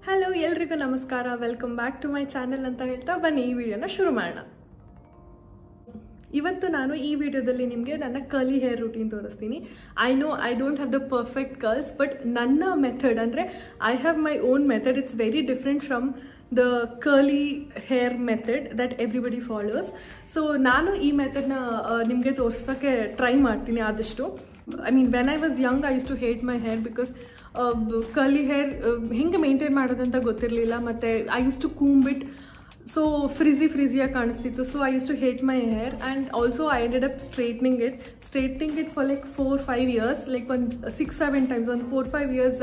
Hello ಎಲ್ರಿಗೂ ನಮಸ್ಕಾರ, welcome back to my channel ಅಂತ ಹೇಳ್ತಾ ಬನ್ನಿ ಈ ವಿಡಿಯೋನ ಶುರು ಮಾಡೋಣ. ಇವತ್ತು ನಾನು ಈ ವಿಡಿಯೋದಲ್ಲಿ ನಿಮಗೆ ನನ್ನ ಕರ್ಲಿ ಹೇರ್ ರೂಟೀನ್ ತೋರಿಸ್ತೀನಿ. I know I don't have the perfect curls, but ನನ್ನ ಮೆಥಡ್ ಅಂದರೆ I have my own method. It's very different from the curly hair method that everybody follows. So ನಾನು ಈ ಮೆಥಡ್ನ ನಿಮಗೆ ತೋರಿಸೋಕ್ಕೆ ಟ್ರೈ ಮಾಡ್ತೀನಿ ಆದಷ್ಟು. I mean, when I was young, I used to hate my hair because curly hair ಹಿಂಗೆ maintain ಮಾಡೋದಂತ ಗೊತ್ತಿರಲಿಲ್ಲ. ಮತ್ತು I use to comb it, so ಫ್ರಿಜಿಯಾಗಿ ಕಾಣಿಸ್ತಿತ್ತು. So I use to hate my hair and also I ended up straightening it for like 4-5 years, like ಒಂದು 6-7 times, ಒಂದು 4-5 years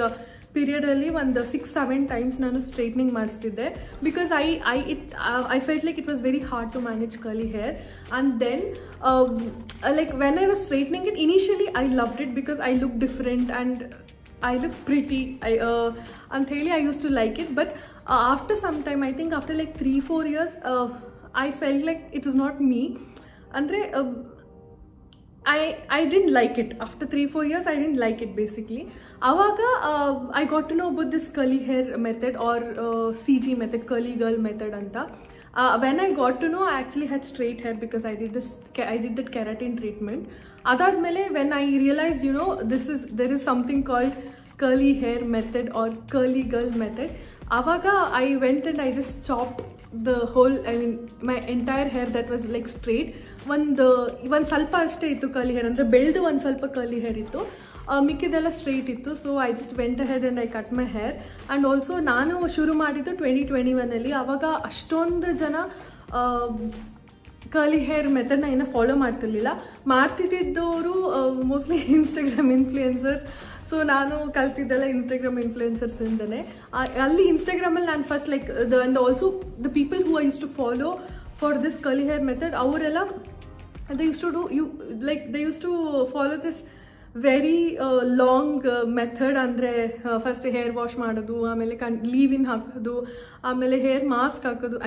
ಪೀರಿಯಡಲ್ಲಿ ಒಂದು 6-7 times ನಾನು ಸ್ಟ್ರೈಟ್ನಿಂಗ್ ಮಾಡಿಸ್ತಿದ್ದೆ. Because I felt like it was very hard to manage curly hair. And then like when I was straightening it, initially I loved it because I look different and I look pretty. I used to like it, but after some time, I think after like 3-4 years, I felt like it was not me. Andre I didn't like it. After 3-4 years, I didn't like it basically. Avaga I got to know about this curly hair method or CG method, curly girl method anta. When I got to know, I actually had straight hair because I did that keratin treatment. Adadmele when I realized, you know, there is something called curly hair method or curly girl method. Avaga I went and I just chopped the whole, I mean my entire hair that was like straight. One ಸ್ವಲ್ಪ ಅಷ್ಟೇ ಇತ್ತು curly hair, ಅಂದರೆ ಬೆಳೆದು ಒಂದು ಸ್ವಲ್ಪ curly hair ಇತ್ತು, ಮಿಕ್ಕಿದೆಲ್ಲ straight ಇತ್ತು. So I just went ahead and I cut my hair. And also ನಾನು ಶುರು ಮಾಡಿದ್ದು 2021 ಆವಾಗ ಅಷ್ಟೊಂದು ಜನ ಕರ್ಲಿ ಹೇರ್ ಮೆಥಡ್ನ ಏನೋ ಫಾಲೋ ಮಾಡ್ತಿದ್ದಿದ್ದವರು ಮೋಸ್ಟ್ಲಿ ಇನ್ಸ್ಟಾಗ್ರಾಮ್ ಇನ್ಫ್ಲೂಯೆನ್ಸರ್ಸ್. ಸೊ ನಾನು ಕಲ್ತಿದ್ದೆಲ್ಲ ಇನ್ಸ್ಟಾಗ್ರಾಮ್ ಇನ್ಫ್ಲೂಯೆನ್ಸರ್ಸಿಂದನೇ. ಅಲ್ಲಿ ಇನ್ಸ್ಟಾಗ್ರಾಮಲ್ಲಿ ನಾನು first like and also the people who I use to follow for this curly hair method, ಅವರೆಲ್ಲ they used to follow this very long method. ಅಂದರೆ ಫಸ್ಟ್ ಹೇರ್ ವಾಶ್ ಮಾಡೋದು, ಆಮೇಲೆ ಲೀವ್ ಇನ್ ಹಾಕೋದು, ಆಮೇಲೆ ಹೇರ್ ಮಾಸ್ಕ್ ಹಾಕೋದು,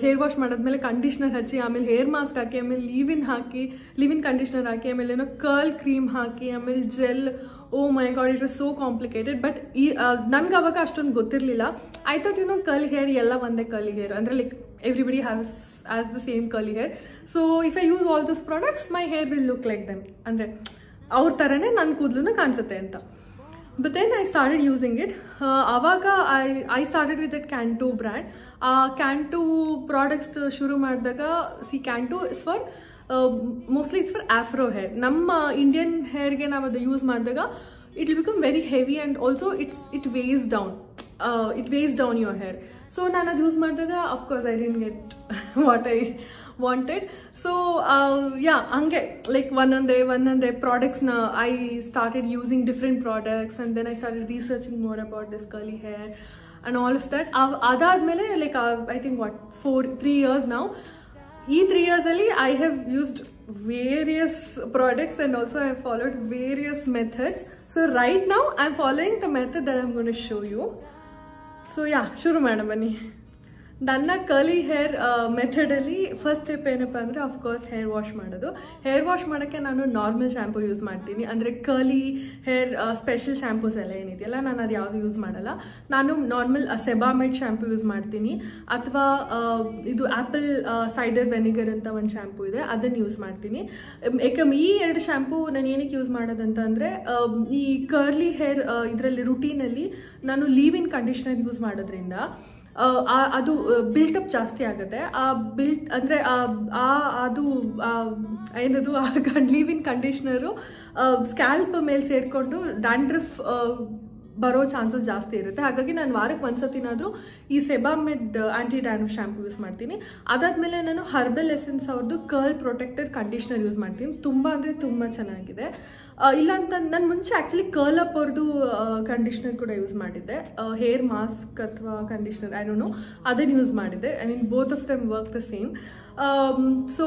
hair wash ಮಾಡಾದ್ಮೇಲೆ conditioner ಹಚ್ಚಿ, ಆಮೇಲೆ ಹೇರ್ ಮಾಸ್ಕ್ ಹಾಕಿ, ಆಮೇಲೆ ಲೀವ್ ಇನ್ ಕಂಡೀಷ್ನರ್ ಹಾಕಿ, ಆಮೇಲೆ ಏನೋ ಕರ್ಲ್ ಕ್ರೀಮ್ ಹಾಕಿ, ಆಮೇಲೆ gel. Oh my God, it was so complicated. But ನನ್ಗೆ ಅವಾಗ ಅಷ್ಟೊಂದು ಗೊತ್ತಿರಲಿಲ್ಲ. I thought you know curly hair ಎಲ್ಲ ಒಂದೇ ಕರ್ಲಿ ಹೇರ್, ಅಂದರೆ like everybody has the same curly hair. So if I use all those products my hair will look like them, ಅಂದರೆ ಅವ್ರ ಥರನೇ ನನ್ನ ಕೂದಲು ಕಾಣಿಸುತ್ತೆ ಅಂತ. But then I started using it. ಆವಾಗ I started with that Cantu brand. ಆ ಕ್ಯಾಂಟು products ಶುರು ಮಾಡಿದಾಗ, Cantu is for mostly it's for afro hair. ನಮ್ಮ ಇಂಡಿಯನ್ ಹೇರ್ಗೆ ನಾವು ಅದು ಯೂಸ್ ಮಾಡಿದಾಗ it will become very heavy and also it weighs down your hair. So ನಾನು ಅದು ಯೂಸ್ ಮಾಡಿದಾಗ of course I didn't get what I wanted. So ಹಂಗೆ like ಒಂದೊಂದೇ ಪ್ರಾಡಕ್ಟ್ಸ್ನ I started using different products and then I started researching more about this curly hair and all of that. ಅದಾದಮೇಲೆ like I think 3 years now. ಈ 3 yearsಲ್ಲಿ I have used various products and also I have followed various methods. So right now I'm following the method that I'm going to show you. So ಶುರು ಮಾಡೋಣ ಬನ್ನಿ. ನನ್ನ curly hair ಮೆಥಡಲ್ಲಿ first step ಏನಪ್ಪ ಅಂದರೆ of course hair wash ಮಾಡೋದು. Hair wash ಮಾಡೋಕ್ಕೆ ನಾನು normal shampoo use ಮಾಡ್ತೀನಿ. ಅಂದರೆ ಕರ್ಲಿ ಹೇರ್ ಸ್ಪೆಷಲ್ ಶ್ಯಾಂಪೂಸ್ ಎಲ್ಲ ಏನಿದೆಯಲ್ಲ, ನಾನು ಅದು ಯಾವುದು ಯೂಸ್ ಮಾಡಲ್ಲ. ನಾನು ನಾರ್ಮಲ್ ಸೆಬಾಮೆಡ್ ಶ್ಯಾಂಪು ಯೂಸ್ ಮಾಡ್ತೀನಿ, ಅಥವಾ ಇದು ಆ್ಯಪಲ್ ಸೈಡರ್ ವೆನಿಗರ್ ಅಂತ ಒಂದು ಶ್ಯಾಂಪು ಇದೆ, ಅದನ್ನು ಯೂಸ್ ಮಾಡ್ತೀನಿ. ಯಾಕಂದ್ರೆ ಈ 2 ಶ್ಯಾಂಪು ನಾನು ಏನಕ್ಕೆ ಯೂಸ್ ಮಾಡೋದಂತ ಅಂದರೆ, ಈ ಕರ್ಲಿ ಹೇರ್ ಇದರಲ್ಲಿ ರುಟೀನಲ್ಲಿ ನಾನು ಲೀವ್ ಇನ್ ಕಂಡೀಷ್ನರ್ ಯೂಸ್ ಮಾಡೋದ್ರಿಂದ ಅದು ಬಿಲ್ಟಪ್ ಜಾಸ್ತಿ ಆಗುತ್ತೆ. ಆ ಬಿಲ್ಟ್ ಅಂದರೆ ಅದು ಏನದು ಲೀವ್ ಇನ್ ಕಂಡೀಷ್ನರು ಸ್ಕ್ಯಾಲ್ಪ್ ಮೇಲೆ ಸೇರಿಕೊಂಡು ಡ್ಯಾಂಡ್ರಫ್ ಬರೋ ಚಾನ್ಸಸ್ ಜಾಸ್ತಿ ಇರುತ್ತೆ. ಹಾಗಾಗಿ ನಾನು ವಾರಕ್ಕೆ ಒಂದ್ಸತಿನಾದರೂ ಈ Sebamed anti dandruff shampoo use ಮಾಡ್ತೀನಿ. ಅದಾದಮೇಲೆ ನಾನು ಹರ್ಬಲ್ ಎಸೆನ್ಸ್ ಅವ್ರದ್ದು ಕರ್ಲ್ ಪ್ರೊಟೆಕ್ಟರ್ ಕಂಡೀಷ್ನರ್ ಯೂಸ್ ಮಾಡ್ತೀನಿ. ತುಂಬ ಅಂದರೆ ತುಂಬ ಚೆನ್ನಾಗಿದೆ. ಇಲ್ಲ ಅಂತ ನಾನು ಮುಂಚೆ ಆ್ಯಕ್ಚುಲಿ ಕರ್ಲ್ ಅಪ್ ಅವ್ರದ್ದು ಕಂಡೀಷ್ನರ್ ಕೂಡ ಯೂಸ್ ಮಾಡಿದ್ದೆ, ಹೇರ್ ಮಾಸ್ಕ್ ಅಥವಾ ಕಂಡೀಷ್ನರ್, ಐ ಡೋಂಟ್ ನೋ, ಅದನ್ನು ಯೂಸ್ ಮಾಡಿದ್ದೆ. I mean both of them work the same. So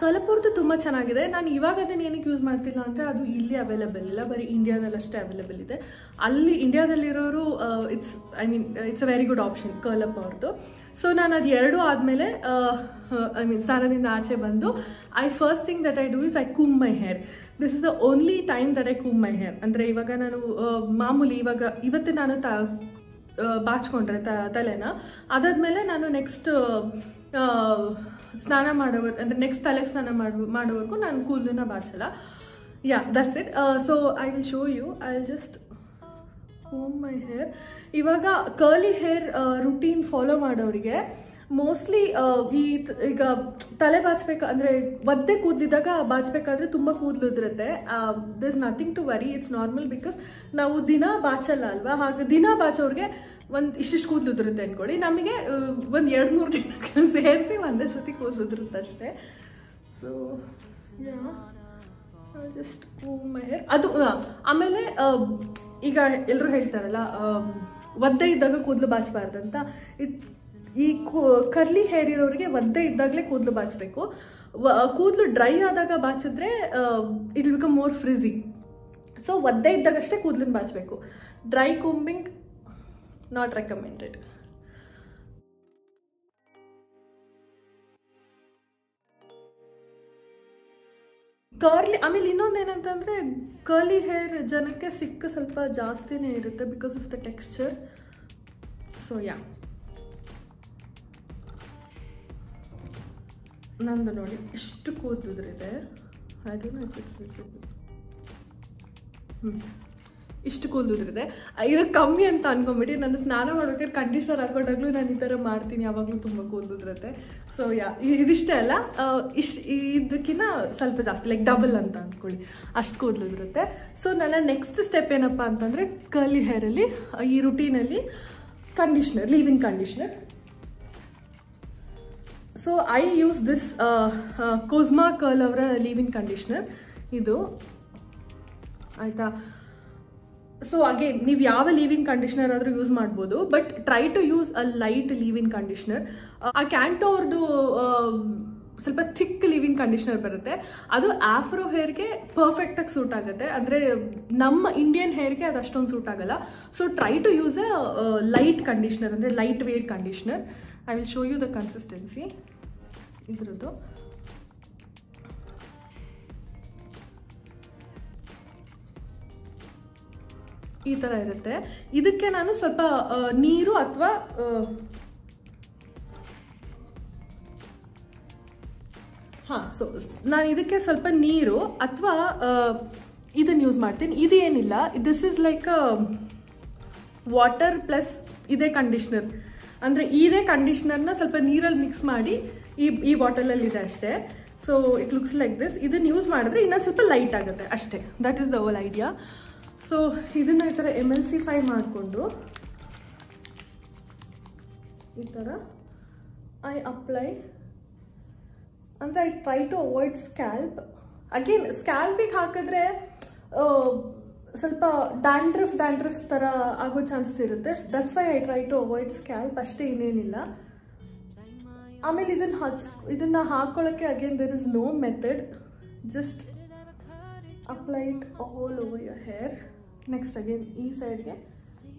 ಕಲಪುರ್ದು ತುಂಬ ಚೆನ್ನಾಗಿದೆ. ನಾನು ಇವಾಗ ಅದನ್ನು ಏನಕ್ಕೆ ಯೂಸ್ ಮಾಡ್ತಿಲ್ಲ ಅಂದರೆ ಅದು ಇಲ್ಲಿ ಅವೈಲೇಬಲ್ ಇಲ್ಲ, ಬರೀ ಇಂಡಿಯಾದಲ್ಲಷ್ಟೇ ಅವೈಲೇಬಲ್ ಇದೆ. ಅಲ್ಲಿ ಇಂಡಿಯಾದಲ್ಲಿರೋರು it's a very good option Curl Up ಅವ್ರದ್ದು. ಸೊ ನಾನು ಅದು 2 ಆದಮೇಲೆ ಸ್ನಾನದಿಂದ ಆಚೆ ಬಂದು first thing that I do is I comb my hair. This is the only time that I comb my hair. ಅಂದರೆ ಇವಾಗ ನಾನು ಮಾಮೂಲಿ ಇವತ್ತು ನಾನು ಬಾಚ್ಕೊಂಡ್ರೆ ತಲೆನ, ಅದಾದಮೇಲೆ ನಾನು ನೆಕ್ಸ್ಟ್ ಸ್ನಾನ ಮಾಡೋವರೆಗೂ, ಅಂದರೆ ನೆಕ್ಸ್ಟ್ ತಲೆಗೆ ಸ್ನಾನ ಮಾಡೋವರೆಗೂ ನಾನು ಕೂದಲನ್ನ ಬಾಚಲ್ಲ. Yeah, that's it. So I will show you. I will just comb my hair. ಇವಾಗ ಕರ್ಲಿ ಹೇರ್ ರುಟೀನ್ ಫಾಲೋ ಮಾಡೋರಿಗೆ ಮೋಸ್ಟ್ಲಿ ಈಗ ತಲೆ ಬಾಚ್ಬೇಕು ಅಂದರೆ ಒದ್ದೆ ಕೂದಲಿದ್ದಾಗ ಬಾಚ್ಬೇಕಾದ್ರೆ ತುಂಬ ಕೂದಲು ಉದುರುತ್ತೆ. This nothing to worry, it's normal. Because ನಾವು ದಿನ ಬಾಚಲ್ಲ ಅಲ್ವಾ, ಹಾಗೆ ದಿನ ಬಾಚೋರಿಗೆ ಇಷ್ಟಿಷ್ಟು ಕೂದಲು ಉದುರುತ್ತೆ ಅಂದ್ಕೊಳ್ಳಿ. ನಮಗೆ ಒಂದು 2-3 ದಿನ ಸೇರಿಸಿ ಒಂದೇ ಸತಿ ಕೂದಲು ಉದುರುತ್ತೆ ಅಷ್ಟೇ. So just comb my hair. ಅದು ಆಮೇಲೆ ಈಗ ಎಲ್ಲರೂ ಹೇಳ್ತಾರಲ್ಲ ಒದ್ದೆ ಇದ್ದಾಗ ಕೂದಲು ಬಾಚಬಾರ್ದಂತ. ಈ ಕರ್ಲಿ ಹೇರ್ ಇರೋರಿಗೆ ಒದ್ದೆ ಇದ್ದಾಗಲೇ ಕೂದಲು ಬಾಚಬೇಕು. ಕೂದಲು ಡ್ರೈ ಆದಾಗ ಬಾಚಿದ್ರೆ it will become more frizzy. So ಒದ್ದೆ ಇದ್ದಾಗಷ್ಟೇ ಕೂದಲನ್ನ ಬಾಚಬೇಕು. Dry combing not recommended. Curly ಆಮೇಲೆ ಇನ್ನೊಂದೇನಂತಂದರೆ ಕರ್ಲಿ ಹೇರ್ ಜನಕ್ಕೆ ಸ್ವಲ್ಪ ಜಾಸ್ತಿನೇ ಇರುತ್ತೆ because of the texture. So yeah, ನಂದು ನೋಡಿ ಎಷ್ಟು ಕೂದಲಿದೆ. I don't know if it's visible. ಇಷ್ಟು ಕೂದಲಿದೆ. ಇದು ಕಮ್ಮಿ ಅಂತ ಅನ್ಕೊಂಬಿಟ್ಟು ನಾನು ಸ್ನಾನ ಮಾಡೋಕೆ ಕಂಡೀಷನರ್ ಹಾಕೊಂಡಾಗ್ಲೂ ನಾನು ಈ ಥರ ಮಾಡ್ತೀನಿ. ಯಾವಾಗಲೂ ತುಂಬ ಕೂದಲಿರುತ್ತೆ. ಸೊ ಯಾ, ಇದಿಷ್ಟೇ ಅಲ್ಲ, ಇದಕ್ಕಿಂತ ಸ್ವಲ್ಪ ಜಾಸ್ತಿ, ಲೈಕ್ ಡಬಲ್ ಅಂತ ಅಂದ್ಕೊಳ್ಳಿ, ಅಷ್ಟು ಕೂದಲಿರುತ್ತೆ. ಸೊ ನನ್ನ ನೆಕ್ಸ್ಟ್ ಸ್ಟೆಪ್ ಏನಪ್ಪ ಅಂತಂದರೆ ಕರ್ಲಿ ಹೇರಲ್ಲಿ ಈ ರುಟೀನಲ್ಲಿ conditioner, leave in conditioner. So I use this Cosma curl ಅವರ ಲೀವ್ ಇನ್ ಕಂಡೀಷ್ನರ್ ಇದು, ಆಯಿತಾ. ಸೊ ಅಗೇನ್ ನೀವು ಯಾವ ಲೀವ್ ಇನ್ ಕಂಡೀಷ್ನರ್ ಆದರೂ ಯೂಸ್ ಮಾಡ್ಬೋದು, but try to use a light leave in conditioner. ಆ ಕ್ಯಾಂಟೋ ಅವ್ರದ್ದು ಸ್ವಲ್ಪ ಥಿಕ್ ಲೀವ್ ಇನ್ ಕಂಡೀಷ್ನರ್ ಬರುತ್ತೆ, ಅದು ಆಫ್ರೋ ಹೇರ್ಗೆ ಪರ್ಫೆಕ್ಟಾಗಿ ಸೂಟ್ ಆಗುತ್ತೆ. ಅಂದರೆ ನಮ್ಮ ಇಂಡಿಯನ್ ಹೇರ್ಗೆ ಅದು ಅಷ್ಟೊಂದು ಸೂಟ್ ಆಗಲ್ಲ. So try to use a light conditioner, ಅಂದರೆ light weight conditioner. I will show you the consistency ಇದ್ರದ್ದು. ಈ ಥರ ಇರುತ್ತೆ. ಇದಕ್ಕೆ ನಾನು ಸ್ವಲ್ಪ ನೀರು ಅಥವಾ ಸೊ ನಾನು ಇದಕ್ಕೆ ಸ್ವಲ್ಪ ನೀರು ಅಥವಾ ಇದನ್ನು ಯೂಸ್ ಮಾಡ್ತೀನಿ. ಇದೇನಿಲ್ಲ, this is like water plus ಇದೇ ಕಂಡೀಷ್ನರ್. ಅಂದರೆ ಇದೇ ಕಂಡೀಷ್ನರ್ನ ಸ್ವಲ್ಪ ನೀರಲ್ಲಿ ಮಿಕ್ಸ್ ಮಾಡಿ ಈ ಬಾಟಲಲ್ಲಿದೆ ಅಷ್ಟೇ. So it looks like this. ಇದನ್ನು ಯೂಸ್ ಮಾಡಿದ್ರೆ ಇನ್ನೊಂದು ಸ್ವಲ್ಪ ಲೈಟ್ ಆಗುತ್ತೆ ಅಷ್ಟೇ. That is the whole idea. So ಇದನ್ನು ಈ ಥರ ಎಮಲ್ಸಿಫೈ ಮಾಡಿಕೊಂಡು ಈ ಥರ ಐ ಅಪ್ಲೈ. ಅಂದರೆ I try to avoid scalp. Again ಸ್ಕ್ಯಾಲ್ಪಿಗೆ ಹಾಕಿದ್ರೆ ಸ್ವಲ್ಪ ಡ್ಯಾಂಡ್ರಫ್ ಥರ ಆಗೋ ಚಾನ್ಸಸ್ ಇರುತ್ತೆ. That's why I try to avoid scalp ಅಷ್ಟೇ, ಇನ್ನೇನಿಲ್ಲ. ಆಮೇಲೆ ಇದನ್ನು ಹಾಕೊಳ್ಳೋಕ್ಕೆ again there is no method, just apply it all over your hair. Next again ಈ ಸೈಡ್ಗೆ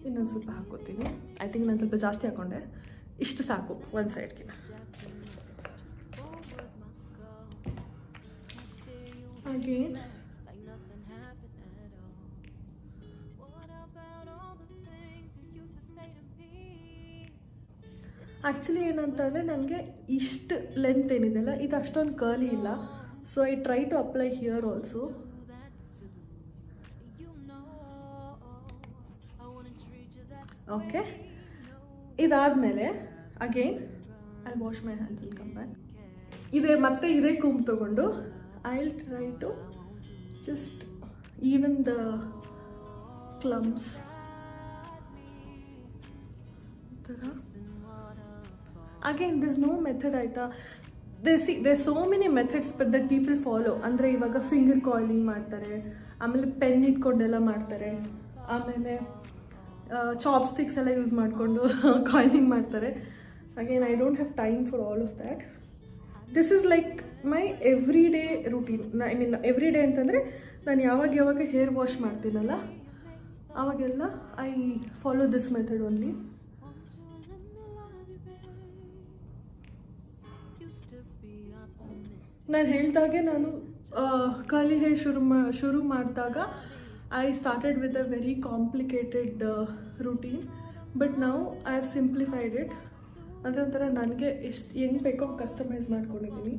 ಇನ್ನೊಂದು ಸ್ವಲ್ಪ ಹಾಕೋತೀನಿ. ಐ ಥಿಂಕ್ ನಾನು ಸ್ವಲ್ಪ ಜಾಸ್ತಿ ಹಾಕೊಂಡೆ, ಇಷ್ಟು ಸಾಕು ಒಂದು ಸೈಡ್ಗೆ. ಅಗೇನ್ ಆ್ಯಕ್ಚುಲಿ ಏನಂತಂದರೆ ನನಗೆ ಇಷ್ಟು ಲೆಂತ್ ಏನಿದೆಲ್ಲ ಇದು ಅಷ್ಟೊಂದು ಕರ್ಲಿ ಇಲ್ಲ. So I try to apply here also. Okay, ಇದಾದಮೇಲೆ again I wash my hands will come back. ಇದೇ ಕೂಮ್ ತೊಗೊಂಡು I will try to just even the clumps ಥರ. ಅಗೇನ್ ದಿಸ್ ನೋ ಮೆಥಡ್, ಆಯಿತಾ. There so many methods that people follow. ಅಂದರೆ ಇವಾಗ finger coiling ಮಾಡ್ತಾರೆ, ಆಮೇಲೆ pen ಇಟ್ಕೊಂಡೆಲ್ಲ ಮಾಡ್ತಾರೆ, ಆಮೇಲೆ ಚಾಪ್ಸ್ಟಿಕ್ಸ್ ಎಲ್ಲ ಯೂಸ್ ಮಾಡಿಕೊಂಡು ಕಾಯಿಲಿಂಗ್ ಮಾಡ್ತಾರೆ. Again I don't have time for all of that. This is like my every day routine. I mean every day ಅಂತಂದರೆ ನಾನು ಯಾವಾಗ ಹೇರ್ ವಾಶ್ ಮಾಡ್ತೀನಲ್ಲ ಆವಾಗೆಲ್ಲ I follow this method only. ನಾನು ಹೇಳಿದಾಗೆ ನಾನು ಕರ್ಲಿ ಹೇರ್ ಶುರು ಮಾಡಿದಾಗ I started with a very complicated routine. But ನಾವು ಐ ಹ್ಯಾವ್ ಸಿಂಪ್ಲಿಫೈಡ್ ಇಟ್. ಅಂದರೆ ಒಂಥರ ನನಗೆ ಎಷ್ಟು ಹೆಂಗೆ ಬೇಕೋ ಕಸ್ಟಮೈಸ್ ಮಾಡ್ಕೊಂಡಿದ್ದೀನಿ.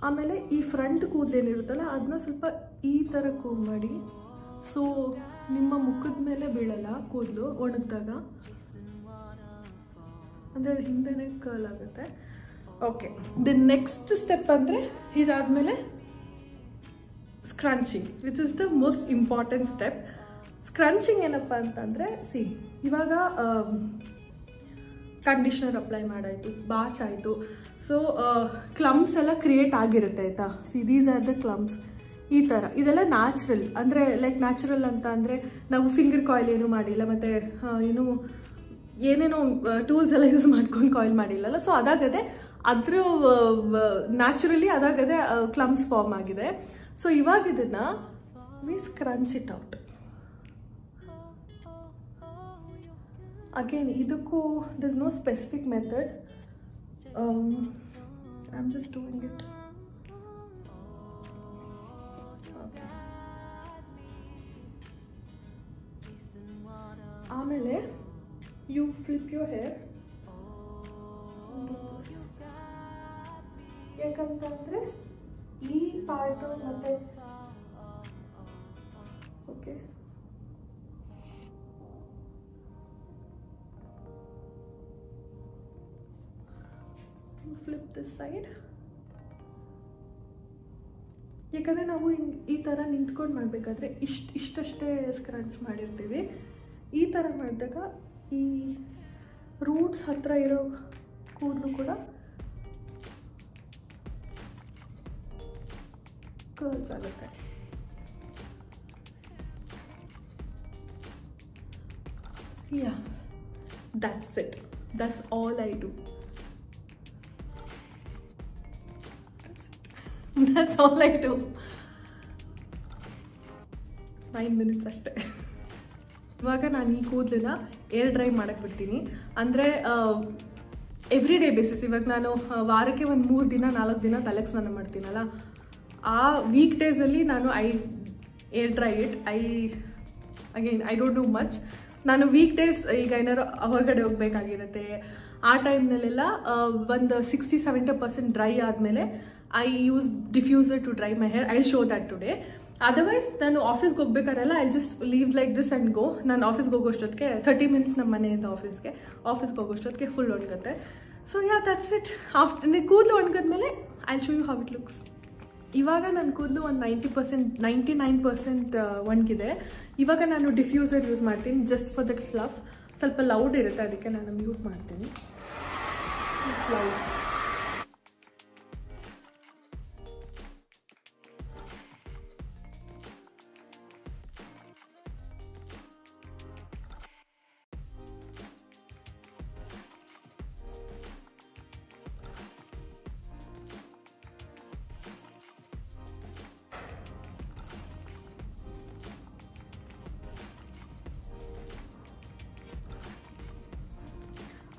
ಆಮೇಲೆ ಈ ಫ್ರಂಟ್ ಕೂದಲೇನಿರುತ್ತಲ್ಲ ಅದನ್ನ ಸ್ವಲ್ಪ ಈ ಥರ ಕೂಮ್ ಮಾಡಿ, ಸೊ ನಿಮ್ಮ ಮುಖದ ಮೇಲೆ ಬೀಳಲ್ಲ ಕೂದಲು ಒಣಗಿದಾಗ, ಅಂದರೆ ಹಿಂದೆನೇ ಕರ್ಲ್ ಆಗುತ್ತೆ. ಓಕೆ, ದ ನೆಕ್ಸ್ಟ್ ಸ್ಟೆಪ್ ಅಂದರೆ ಇದಾದಮೇಲೆ scrunching, which is the most important step. Scrunching ಏನಪ್ಪ ಅಂತಂದರೆ, ಇವಾಗ ಕಂಡೀಷ್ನರ್ ಅಪ್ಲೈ ಮಾಡಾಯಿತು, ಬಾಚ್ ಆಯಿತು, ಸೊ ಕ್ಲಮ್ಸ್ ಎಲ್ಲ ಕ್ರಿಯೇಟ್ ಆಗಿರುತ್ತೆ ಆಯಿತಾ. These are the clumps. ಈ ಥರ ಇದೆಲ್ಲ ನ್ಯಾಚುರಲ್, ಅಂದರೆ ಲೈಕ್ ನ್ಯಾಚುರಲ್ ಅಂತ ಅಂದರೆ ನಾವು ಫಿಂಗರ್ ಕಾಯಿಲ್ ಏನೂ ಮಾಡಿಲ್ಲ, ಮತ್ತು ಏನು ಏನೇನೋ ಟೂಲ್ಸ್ ಎಲ್ಲ ಯೂಸ್ ಮಾಡ್ಕೊಂಡು ಕಾಯಿಲ್ ಮಾಡಿಲ್ಲಲ್ಲ, ಸೊ ಅದಾಗದೆ ಅದ್ರ ನ್ಯಾಚುರಲಿ ಅದಾಗದೆ ಕ್ಲಮ್ಸ್ ಫಾರ್ಮ್ ಆಗಿದೆ. ಸೊ ಇವಾಗ ಇದನ್ನು we scrunch it out. Again, idukku there's no specific method. I'm just doing it. Okay. Amele you flip your hair. Yakantandre ee part matte okay. Flip this side. ಯಾಕಂದರೆ ನಾವು ಈ ಥರ ನಿಂತ್ಕೊಂಡು ಮಾಡಬೇಕಾದ್ರೆ ಇಷ್ಟಷ್ಟೇ ಸ್ಕ್ರಂಚ್ ಮಾಡಿರ್ತೀವಿ. ಈ ಥರ ಮಾಡಿದಾಗ ಈ ರೂಟ್ಸ್ ಹತ್ರ ಇರೋ ಕೂದಲು ಕೂಡ ಕರ್ಲ್ಸ್ ಆಗುತ್ತೆ. ಯಾ, that's it. That's all I do. That's all I do. 9 minutes ಅಷ್ಟೇ. ಇವಾಗ ನಾನು ಈ ಕೂದಲನ್ನ ಏರ್ ಡ್ರೈ ಮಾಡಕ್ಕೆ ಬಿಡ್ತೀನಿ. ಅಂದರೆ ಎವ್ರಿ ಡೇ ಬೇಸಿಸ್, ಇವಾಗ ನಾನು ವಾರಕ್ಕೆ ಒಂದು 3 ದಿನ 4 ದಿನ ತಲೆಗೆ ಸ್ನಾನ ಮಾಡ್ತೀನಲ್ಲ, ಆ ವೀಕ್ ಡೇಸಲ್ಲಿ ನಾನು air dry it. I don't do much. ನಾನು ವೀಕ್ ಡೇಸ್ ಈಗ ಏನಾದ್ರು ಹೊರಗಡೆ ಹೋಗ್ಬೇಕಾಗಿರುತ್ತೆ, ಆ ಟೈಮ್ನಲ್ಲೆಲ್ಲ ಒಂದು 60-70% ಡ್ರೈ ಆದಮೇಲೆ I use diffuser to dry my hair. I'll show that today. Otherwise, ನಾನು ಆಫೀಸ್ಗೆ ಹೋಗ್ಬೇಕಾರೆಲ್ಲ I just leave like this and go. ನಾನು ಆಫೀಸ್ಗೆ ಹೋಗೋಷ್ಟೊತ್ತಿಗೆ 30 minutes ನಮ್ಮ ಮನೆಯಿಂದ ಆಫೀಸ್ಗೆ ಹೋಗೋಷ್ಟೊತ್ತಿಗೆ ಫುಲ್ ಒಣಗುತ್ತೆ. So yeah, that's it. After ಕೂದಲು ಒಣಗಿದ್ಮೇಲೆ I show you how it looks. ಇವಾಗ ನನ್ನ ಕೂದಲು ಒಂದು 99% ಒಣಗಿದೆ. ಇವಾಗ ನಾನು ಡಿಫ್ಯೂಸರ್ ಯೂಸ್ ಮಾಡ್ತೀನಿ ಜಸ್ಟ್ ಫಾರ್ ದಟ್ ಫ್ಲಫ್. ಸ್ವಲ್ಪ ಲೌಡ್ ಇರುತ್ತೆ, ಅದಕ್ಕೆ ನಾನು ಮ್ಯೂಟ್ ಮಾಡ್ತೀನಿ. Loud.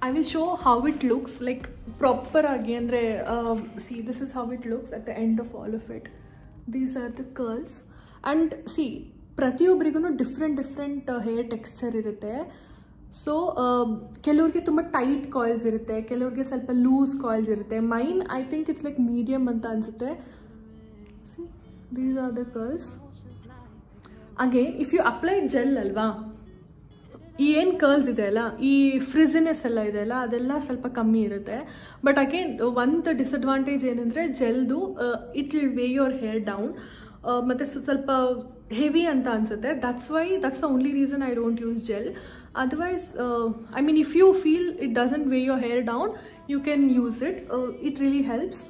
I will show how it looks like proper agi andre see, this is how it looks at the end of all of it. These are the curls and see, ಪ್ರತಿಯೊಬ್ಬರಿಗೂ different hair texture ಇರುತ್ತೆ. So ಕೆಲವ್ರಿಗೆ ತುಂಬ tight coils ಇರುತ್ತೆ, ಕೆಲವ್ರಿಗೆ ಸ್ವಲ್ಪ loose coils ಇರುತ್ತೆ. Mine I think it's like medium ಅಂತ ಅನಿಸುತ್ತೆ. See, these are the curls. Again if you apply gel ಅಲ್ವಾ, ಈ ಏನು ಕರ್ಲ್ಸ್ ಇದೆ ಅಲ್ಲ, ಈ ಫ್ರಿಝಿನೆಸ್ ಎಲ್ಲ ಇದೆ ಅಲ್ಲ, ಅದೆಲ್ಲ ಸ್ವಲ್ಪ ಕಮ್ಮಿ ಇರುತ್ತೆ. ಬಟ್ ಅಗೇನ್ ಒಂದು ಡಿಸಡ್ವಾಂಟೇಜ್ ಏನಂದರೆ ಜೆಲ್ದು it will weigh your hair down, ಮತ್ತು ಸ್ವಲ್ಪ ಹೆವಿ ಅಂತ ಅನಿಸುತ್ತೆ. That's the only reason I don't use gel. Otherwise I mean if you feel it doesn't weigh your hair down, you can use it. It really helps.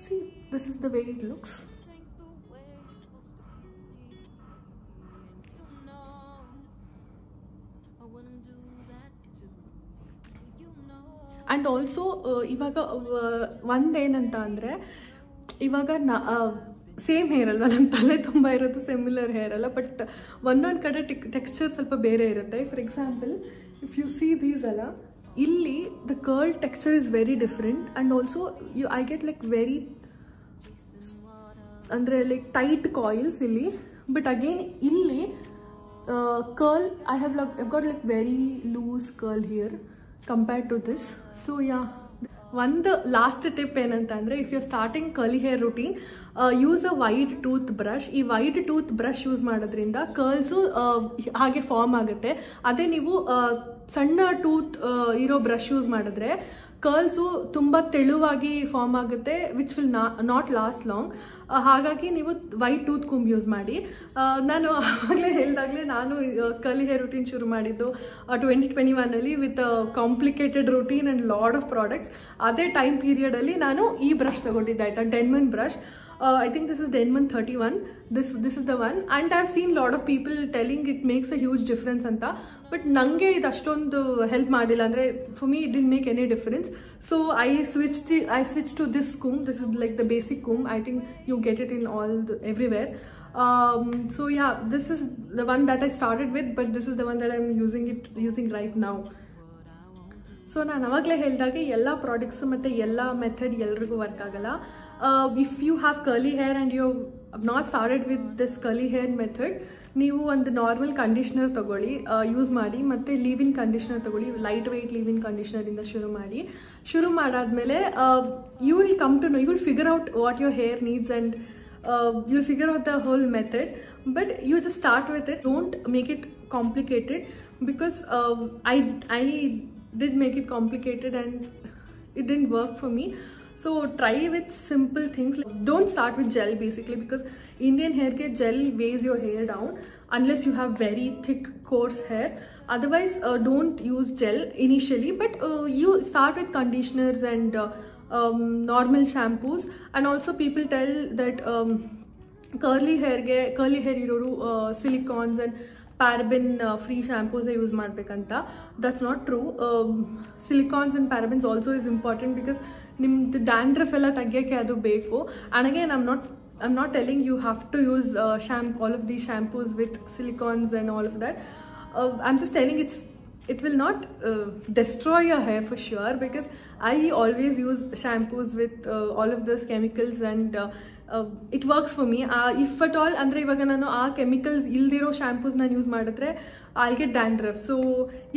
See, this is the way it looks. And also ಇವಾಗ ಒಂದೇನಂತ ಅಂದರೆ, ಇವಾಗ same hair ಅಲ್ವಾ, ನನ್ನ ತಲೆ ತುಂಬ ಇರುತ್ತೆ, similar hair ಅಲ್ಲ, ಬಟ್ ಒಂದೊಂದು ಕಡೆ ಟೆಕ್ಸ್ಚರ್ ಸ್ವಲ್ಪ ಬೇರೆ ಇರುತ್ತೆ. For example if U see these ಅಲ್ಲ, ಇಲ್ಲಿ the curl texture is very different and also I get like very ಅಂದರೆ ಲೈಕ್ ಟೈಟ್ ಕಾಯಿಲ್ಸ್ ಇಲ್ಲಿ. ಬಟ್ ಅಗೇನ್ ಇಲ್ಲಿ curl, I've got like very loose curl here compared to this. So yeah, one last tip ಏನಂತಂದ್ರೆ, if you're starting curly hair routine, use a wide tooth brush. ಈ wide tooth brush use ಮಾಡೋದ್ರಿಂದ ಕರ್ಲ್ಸು ಹಾಗೆ form ಆಗುತ್ತೆ. ಅದೇ ನೀವು ಸಣ್ಣ tooth ಇರೋ brush use ಮಾಡಿದ್ರೆ ಕರ್ಲ್ಸು ತುಂಬ ತೆಳುವಾಗಿ ಫಾರ್ಮ್ ಆಗುತ್ತೆ, which will not last long. ಹಾಗಾಗಿ ನೀವು ವೈಟ್ ಟೂತ್ ಕೂಂಬ್ ಯೂಸ್ ಮಾಡಿ. ನಾನು ಆವಾಗಲೇ ಹೇಳಿದಾಗಲೇ ನಾನು ಕರ್ಲಿ ಹೇರ್ ರೂಟೀನ್ ಶುರು ಮಾಡಿದ್ದು 2021 with complicated routine and lot of products. ಅದೇ ಟೈಮ್ ಪೀರಿಯಡಲ್ಲಿ ನಾನು ಈ ಬ್ರಷ್ ತಗೊಂಡಿದ್ದೆ ಆಯಿತಾ, ಡೆನ್ಮನ್ brush. I think this is Denman 31. This is the one, and I've seen lot of people telling it makes a huge difference anta, but nange idu ashtondu help madilla, andre for me it didn't make any difference. So I switched to this comb. This is like the basic comb. I think you get it in everywhere. So yeah, this is the one that I started with, but this is the one that I'm using right now. So ನಾನು ಅವಾಗಲೇ ಹೇಳಿದಾಗೆ ಎಲ್ಲ products ಮತ್ತು ಎಲ್ಲ method ಎಲ್ರಿಗೂ work ಆಗಲ್ಲ. If you have curly hair and you have not started with this curly hair method, ನೀವು ಒಂದು ನಾರ್ಮಲ್ ಕಂಡೀಷ್ನರ್ ತೊಗೊಳ್ಳಿ, ಯೂಸ್ ಮಾಡಿ, ಮತ್ತು ಲೀವ್-ಇನ್ ಕಂಡೀಷ್ನರ್ ತೊಗೊಳ್ಳಿ. ಲೈಟ್ ವೆಯ್ಟ್ ಲೀವ್-ಇನ್ ಕಂಡೀಷ್ನರಿಂದ ಶುರು ಮಾಡಾದ್ಮೇಲೆ you will come to know, you will figure out what your hair needs and you'll figure out the whole method, but you just start with it. Don't make it complicated, because I did make it complicated and it didn't work for me. So try with simple things. Like, don't start with gel basically, because Indian hair ke gel weighs your hair down unless you have very thick coarse hair. Otherwise don't use gel initially, but you start with conditioners and normal shampoos. And also people tell that curly hair iroru silicons and paraben free shampoos use ಮಾಡಬೇಕಂತ. That's not true. Silicons and parabens also is important, because ನಿಮ್ದು dandruff ಎಲ್ಲ ತೆಗಿಯೋಕ್ಕೆ ಅದು ಬೇಕು. And again, I'm not telling you have to use all of these shampoos with silicons and all of that. I'm just telling it will not destroy your hair for sure, because I always use shampoos with all of those chemicals, and it works for me. If at all andre ivaga nanu aa chemicals ildiro shampoos nan use madidre I'll get dandruff. So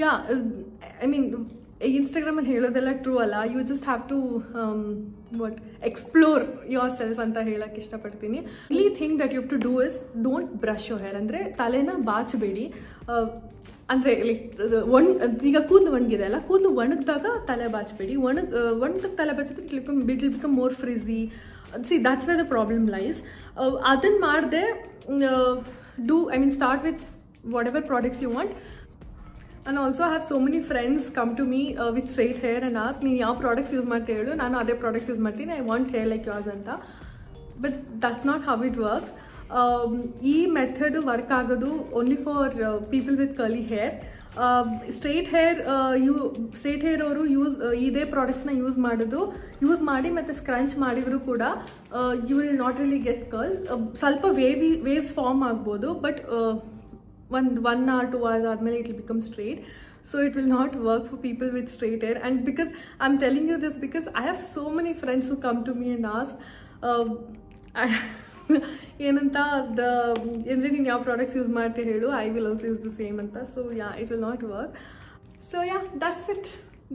yeah, I mean Instagram ಅಲ್ಲಿ ಹೇಳೋದೆಲ್ಲ true ಅಲ್ಲ. You just have to explore yourself ಅಂತ ಹೇಳಕ್ಕೆ ಇಷ್ಟಪಡ್ತೀನಿ. Only thing that you have to do is don't brush your hair. ಅಂದರೆ ತಲೆನ ಬಾಚಬೇಡಿ. ಅಂದರೆ like ಈಗ ಕೂದಲು ಒಣಗಿದೆ ಅಲ್ಲ, ಕೂದಲು ಒಣಗಿದಾಗ ತಲೆ ಬಾಚಬೇಡಿ. ಒಣಗಿದಾಗ ತಲೆ ಬಾಚಿದ್ರೆ it will become more frizzy. See that's where the problem lies. ಅದನ್ನು ಮಾಡದೆ start with whatever products you want. And also I have so many friends come to me with straight hair and ask me ಯಾವ products use ಮಾಡ್ತೀಯ ಹೇಳು, ನಾನು ಅದೇ products use ಮಾಡ್ತೀನಿ, I want hair like yours ಅಂತ. But that's not how it works. ಈ method work ಆಗೋದು only for people with curly hair. Straight hair ಅವರು ಇದೇ ಪ್ರಾಡಕ್ಟ್ಸ್ನ ಯೂಸ್ ಮಾಡಿ ಮತ್ತು ಸ್ಕ್ರಂಚ್ ಮಾಡಿದ್ರು ಕೂಡ you will not really get curls. ಸ್ವಲ್ಪ ವೇವ್ಸ್ ಫಾರ್ಮ್ ಆಗ್ಬೋದು, ಬಟ್ 1 or 2 hours ಆದಮೇಲೆ it will become straight. So it will not work for people with straight hair. And because I'm telling you this, because I have so many friends who come to me and ask ಏನಂತ ಅಂದರೆ ನೀನು ಯಾವ products use ಮಾಡ್ತೀಯ ಹೇಳು, I will also use the same ಅಂತ. So yeah, it will not work. So yeah, that's it.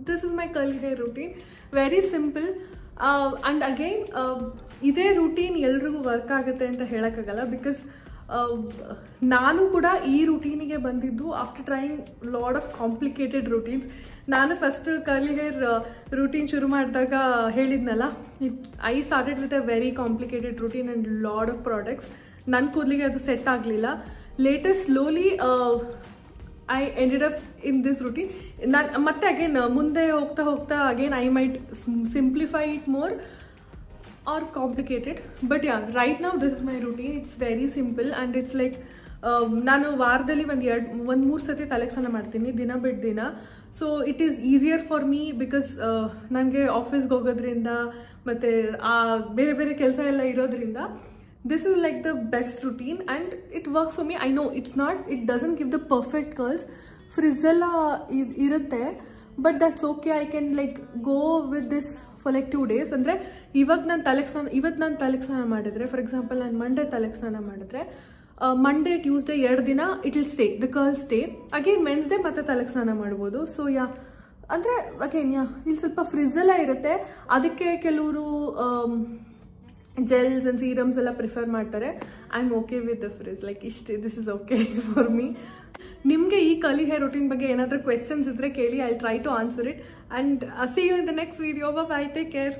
This is my curly hair routine. Very simple. And again ಇದೇ routine ಎಲ್ರಿಗೂ work ಆಗುತ್ತೆ ಅಂತ ಹೇಳೋಕ್ಕಾಗಲ್ಲ, ಬಿಕಾಸ್ ನಾನು ಕೂಡ ಈ ರೂಟೀನಿಗೆ ಬಂದಿದ್ದು after trying lot of complicated routines. ನಾನು ಫಸ್ಟ್ ಕರ್ಲಿ ಹೇರ್ ರೂಟೀನ್ ಶುರು ಮಾಡಿದಾಗ ಹೇಳಿದ್ನಲ್ಲ, I started with a very complicated routine and lot of products. ನನ್ನ ಕೂದಲಿಗೆ ಅದು ಸೆಟ್ ಆಗಲಿಲ್ಲ. Later slowly I ended up in this routine. ನಾನು ಮತ್ತೆ ಅಗೇನ್ ಮುಂದೆ ಹೋಗ್ತಾ again I might simplify it more or complicated, but yeah, right now this is my routine. It's very simple and it's like ನಾನು ವಾರದಲ್ಲಿ ಒಂದು 3 ಸತಿ ತಲೆಗೆ ಸ್ನಾನ ಮಾಡ್ತೀನಿ, ದಿನ ಬಿಟ್ಟು ದಿನ. So it is easier for me, because ನನಗೆ ಆಫೀಸ್ಗೆ ಹೋಗೋದ್ರಿಂದ ಮತ್ತು ಬೇರೆ ಬೇರೆ ಕೆಲಸ ಎಲ್ಲ ಇರೋದ್ರಿಂದ this is like the best routine and it works for me. I know it doesn't give the perfect curls, frizz ella irutte, but that's okay. I can like go with this for like 2 days. ಅಂದ್ರೆ ಇವತ್ತು ನಾನು ತಲೆಗೆ ಸ್ನಾನ ಮಾಡಿದ್ರೆ, for example ನಾನು Monday ತಲೆಗೆ ಸ್ನಾನ ಮಾಡಿದ್ರೆ, ಮಂಡೇ ಟ್ಯೂಸ್ಡೇ 2 ದಿನ it will stay, the curl stay. Again Wednesday ಮತ್ತೆ ತಲೆಗೆ ಸ್ನಾನ ಮಾಡ್ಬೋದು. ಸೊ ಅಂದರೆ ಅಗೇನ್ ಇಲ್ಲಿ ಸ್ವಲ್ಪ ಫ್ರಿಜ್ ಎಲ್ಲ ಇರುತ್ತೆ. ಅದಕ್ಕೆ ಕೆಲವರು ಜೆಲ್ಸ್ ಆ್ಯಂಡ್ ಸೀರಮ್ಸ್ ಎಲ್ಲ ಪ್ರಿಫರ್ ಮಾಡ್ತಾರೆ. I am okay with the frizz, like ಇಷ್ಟೇ, this is okay for me. ನಿಮಗೆ ಈ ಕರ್ಲಿ ಹೇರ್ ರೂಟೀನ್ ಬಗ್ಗೆ ಏನಾದರೂ ಕ್ವೆಶನ್ಸ್ ಇದ್ದರೆ ಕೇಳಿ, I try to answer it. And see you in the next video. Bye, take care.